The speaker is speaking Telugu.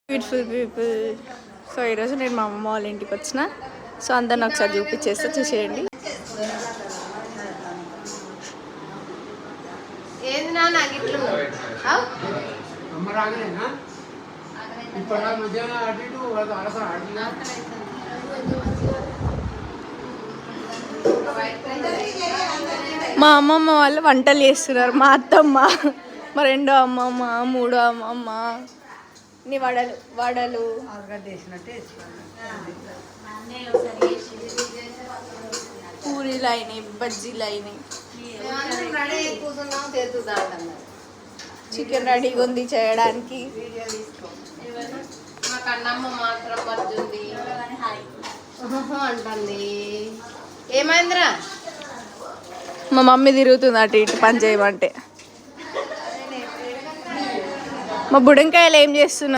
Beautiful people. సో ఈరోజు నేను మా అమ్మమ్మ వాళ్ళ ఇంటికి వచ్చిన. సో అందరిని ఒకసారి చూపించేస్తే చూసేయండి. మా అమ్మమ్మ వాళ్ళు వంటలు చేస్తున్నారు. మా అత్తమ్మ, మా రెండో అమ్మమ్మ, మూడో అమ్మమ్మ నీ వడలు పూరీలు అయినాయి, బజ్జీలు అయినాయి, చికెన్ రెడీగా ఉంది చేయడానికి. మా కన్నమ్మ మాత్రం బజ్జుంది అంటుంది. ఏమైందిరా? మా మమ్మీ తిరుగుతుంది అటు ఇటు పని చేయమంటే. మా బుడంకాయలు ఏం చేస్తున్నారు?